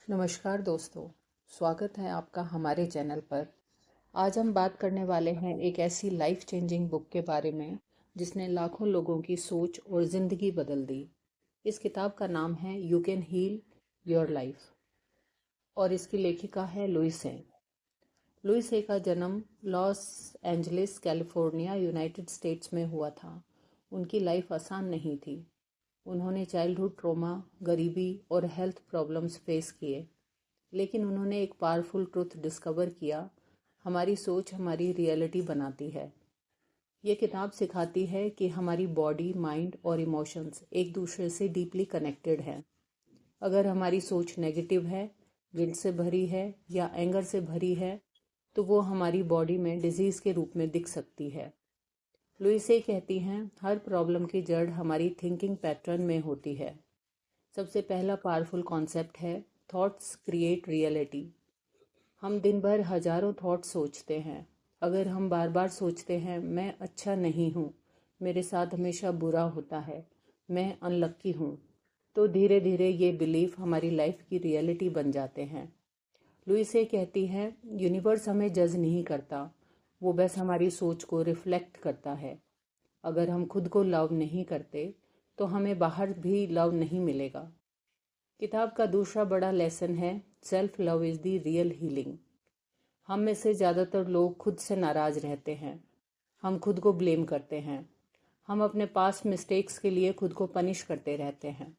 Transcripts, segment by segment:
नमस्कार दोस्तों, स्वागत है आपका हमारे चैनल पर। आज हम बात करने वाले हैं एक ऐसी लाइफ चेंजिंग बुक के बारे में जिसने लाखों लोगों की सोच और ज़िंदगी बदल दी। इस किताब का नाम है you can heal your life और इसकी लेखिका है लुइस ए। लुइस ए का जन्म Los Angeles, California, United states में हुआ था। उनकी लाइफ आसान नहीं थी। उन्होंने चाइल्डहुड ट्रॉमा, गरीबी और हेल्थ प्रॉब्लम्स फेस किए, लेकिन उन्होंने एक पावरफुल ट्रुथ डिस्कवर किया, हमारी सोच हमारी रियलिटी बनाती है। ये किताब सिखाती है कि हमारी बॉडी, माइंड और इमोशंस एक दूसरे से डीपली कनेक्टेड हैं। अगर हमारी सोच नेगेटिव है, गिल्ट से भरी है या एंगर से भरी है, तो वो हमारी बॉडी में डिजीज़ के रूप में दिख सकती है। लुइसे कहती हैं, हर प्रॉब्लम की जड़ हमारी थिंकिंग पैटर्न में होती है। सबसे पहला पावरफुल कॉन्सेप्ट है थॉट्स क्रिएट रियलिटी। हम दिन भर हजारों थॉट्स सोचते हैं। अगर हम बार बार सोचते हैं मैं अच्छा नहीं हूँ, मेरे साथ हमेशा बुरा होता है, मैं अनलक्की हूँ, तो धीरे धीरे ये बिलीफ हमारी लाइफ की रियलिटी बन जाते हैं। लुइसे कहती है, यूनिवर्स हमें जज नहीं करता, वो बस हमारी सोच को रिफ्लेक्ट करता है। अगर हम खुद को लव नहीं करते तो हमें बाहर भी लव नहीं मिलेगा। किताब का दूसरा बड़ा लेसन है self love is the real healing. हम में से ज़्यादातर लोग खुद से नाराज़ रहते हैं। हम खुद को ब्लेम करते हैं। हम अपने पास्ट मिस्टेक्स के लिए खुद को पनिश करते रहते हैं।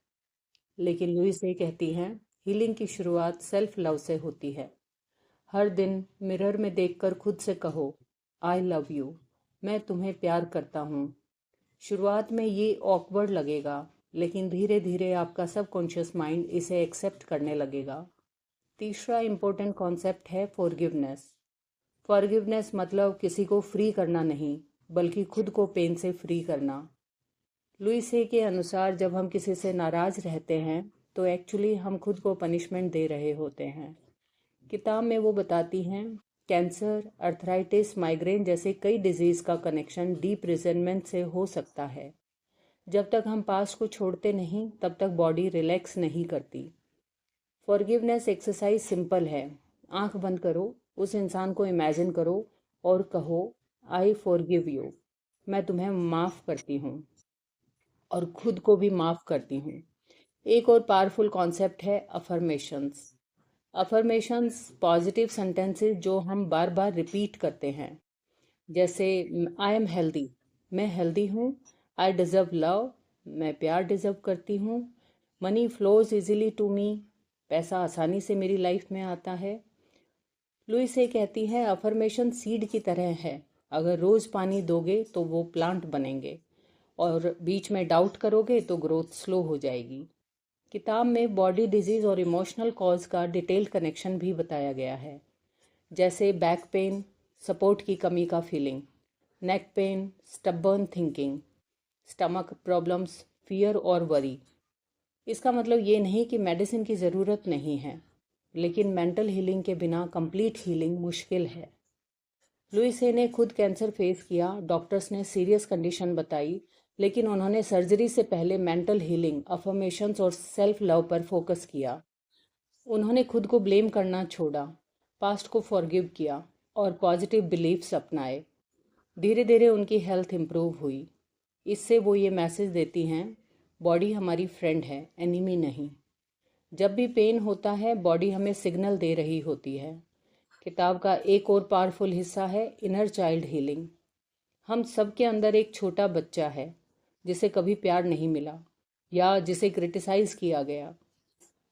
लेकिन लुइस ये कहती हैं, हीलिंग की शुरुआत सेल्फ लव से होती है। हर दिन मिरर में देखकर खुद से कहो, आई लव यू, मैं तुम्हें प्यार करता हूँ। शुरुआत में ये ऑकवर्ड लगेगा, लेकिन धीरे धीरे आपका सबकॉन्शियस माइंड इसे एक्सेप्ट करने लगेगा। तीसरा इम्पोर्टेंट कॉन्सेप्ट है फॉरगिवनेस। फॉरगिवनेस मतलब किसी को फ्री करना नहीं, बल्कि खुद को पेन से फ्री करना। लुइस हे के अनुसार जब हम किसी से नाराज़ रहते हैं तो एक्चुअली हम खुद को पनिशमेंट दे रहे होते हैं। किताब में वो बताती हैं, कैंसर, अर्थराइटिस, माइग्रेन जैसे कई डिजीज़ का कनेक्शन डीप रिजेंटमेंट से हो सकता है। जब तक हम पास्ट को छोड़ते नहीं, तब तक बॉडी रिलैक्स नहीं करती। फॉरगिवनेस एक्सरसाइज सिंपल है। आंख बंद करो, उस इंसान को इमेजिन करो और कहो, आई फॉरगिव यू, मैं तुम्हें माफ़ करती हूँ और खुद को भी माफ़ करती हूँ। एक और पावरफुल कॉन्सेप्ट है अफर्मेशंस। अफर्मेशंस पॉजिटिव सेंटेंसेस जो हम बार बार रिपीट करते हैं, जैसे आई एम हेल्दी, मैं हेल्दी हूँ। आई डिज़र्व लव, मैं प्यार डिज़र्व करती हूँ। Money flows easily to me, पैसा आसानी से मेरी लाइफ में आता है। लुइस ये कहती है, अफर्मेशन सीड की तरह है। अगर रोज़ पानी दोगे तो वो प्लांट बनेंगे, और बीच में डाउट करोगे तो ग्रोथ स्लो हो जाएगी। किताब में बॉडी डिजीज़ और इमोशनल कॉज का डिटेल्ड कनेक्शन भी बताया गया है, जैसे बैक पेन, सपोर्ट की कमी का feeling, neck pain, stubborn thinking, stomach problems, fear और वरी। इसका मतलब ये नहीं कि मेडिसिन की ज़रूरत नहीं है, लेकिन मेंटल हीलिंग के बिना कंप्लीट हीलिंग मुश्किल है। लुइस हे ने खुद कैंसर फेस किया, डॉक्टर्स ने सीरियस कंडीशन बताई, लेकिन उन्होंने सर्जरी से पहले मेंटल हीलिंग, अफर्मेशंस और सेल्फ लव पर फोकस किया। उन्होंने खुद को ब्लेम करना छोड़ा, पास्ट को फॉरगिव किया और पॉजिटिव बिलीफ्स अपनाए। धीरे धीरे उनकी हेल्थ इम्प्रूव हुई। इससे वो ये मैसेज देती हैं, बॉडी हमारी फ्रेंड है, एनिमी नहीं। जब भी पेन होता है, बॉडी हमें सिग्नल दे रही होती है। किताब का एक और पावरफुल हिस्सा है इनर चाइल्ड हीलिंग। हम सबके अंदर एक छोटा बच्चा है जिसे कभी प्यार नहीं मिला या जिसे क्रिटिसाइज किया गया।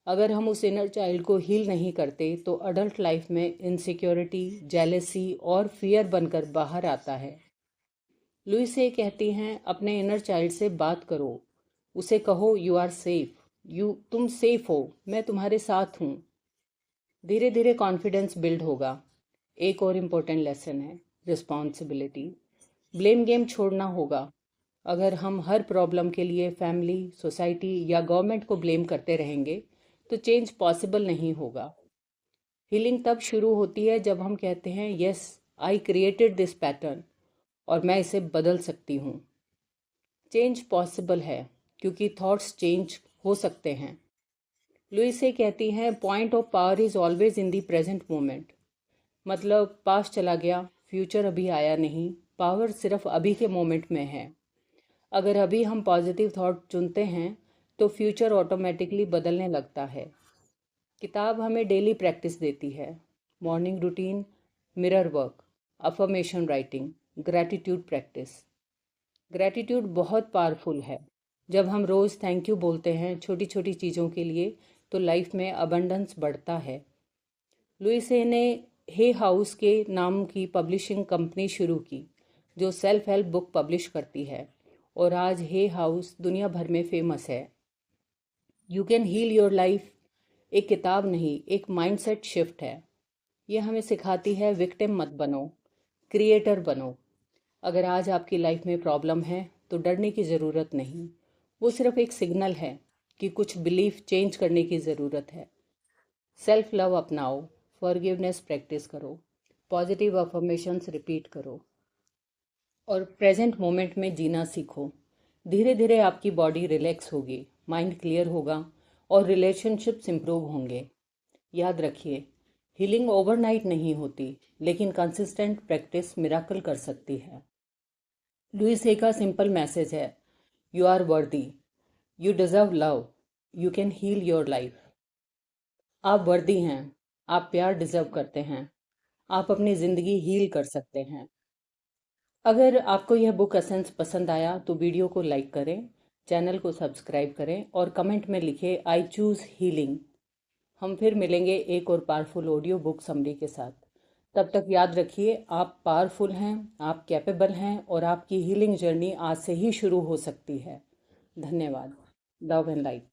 अगर हम उस इनर चाइल्ड को हील नहीं करते तो अडल्ट लाइफ में इनसिक्योरिटी, जेलेसी और फियर बनकर बाहर आता है। लुइस ये कहती हैं, अपने इनर चाइल्ड से बात करो, उसे कहो यू आर सेफ, तुम सेफ हो, मैं तुम्हारे साथ हूँ। धीरे धीरे कॉन्फिडेंस बिल्ड होगा। एक और इम्पोर्टेंट लेसन है रिस्पॉन्सिबिलिटी। ब्लेम गेम छोड़ना होगा। अगर हम हर प्रॉब्लम के लिए फैमिली, सोसाइटी या गवर्नमेंट को ब्लेम करते रहेंगे तो चेंज पॉसिबल नहीं होगा। हीलिंग तब शुरू होती है जब हम कहते हैं, yes I created this pattern और मैं इसे बदल सकती हूँ। चेंज पॉसिबल है क्योंकि थॉट्स चेंज हो सकते हैं। लुइस से कहती हैं point of power is always in the present moment. मतलब पास्ट चला गया, फ्यूचर अभी आया नहीं, पावर सिर्फ अभी के मोमेंट में है। अगर अभी हम पॉजिटिव थॉट चुनते हैं तो फ्यूचर ऑटोमेटिकली बदलने लगता है। किताब हमें डेली प्रैक्टिस देती है। Morning routine, mirror work, affirmation writing, gratitude practice. Gratitude बहुत पावरफुल है। जब हम रोज़ थैंक यू बोलते हैं छोटी छोटी चीज़ों के लिए तो लाइफ में अबंडेंस बढ़ता है। लुइस ने हे हाउस के नाम की पब्लिशिंग कंपनी शुरू की जो सेल्फ हेल्प बुक पब्लिश करती है, और आज हे हाउस दुनिया भर में फेमस है। You can heal your life एक किताब नहीं, एक माइंडसेट शिफ्ट है। ये हमें सिखाती है विक्टिम मत बनो, क्रिएटर बनो। अगर आज आपकी लाइफ में प्रॉब्लम है तो डरने की ज़रूरत नहीं, वो सिर्फ एक सिग्नल है कि कुछ बिलीफ चेंज करने की ज़रूरत है। सेल्फ लव अपनाओ, फॉरगिवनेस प्रैक्टिस करो, पॉजिटिव अफर्मेशंस रिपीट करो और प्रेजेंट मोमेंट में जीना सीखो। धीरे धीरे आपकी बॉडी रिलैक्स होगी, माइंड क्लियर होगा और रिलेशनशिप्स इम्प्रूव होंगे। याद रखिए, हीलिंग ओवरनाइट नहीं होती, लेकिन कंसिस्टेंट प्रैक्टिस मिराकल कर सकती है। लुइस ए का सिंपल मैसेज है, you are worthy, you deserve love, you can heal your life. आप वर्दी हैं, आप प्यार डिजर्व करते हैं, आप अपनी ज़िंदगी हील कर सकते हैं। अगर आपको यह बुक एसेंस पसंद आया तो वीडियो को लाइक करें, चैनल को सब्सक्राइब करें और कमेंट में लिखें आई चूज़ हीलिंग। हम फिर मिलेंगे एक और पावरफुल ऑडियो बुक समरी के साथ। तब तक याद रखिए, आप पावरफुल हैं, आप कैपेबल हैं और आपकी हीलिंग जर्नी आज से ही शुरू हो सकती है। धन्यवाद। Love and light.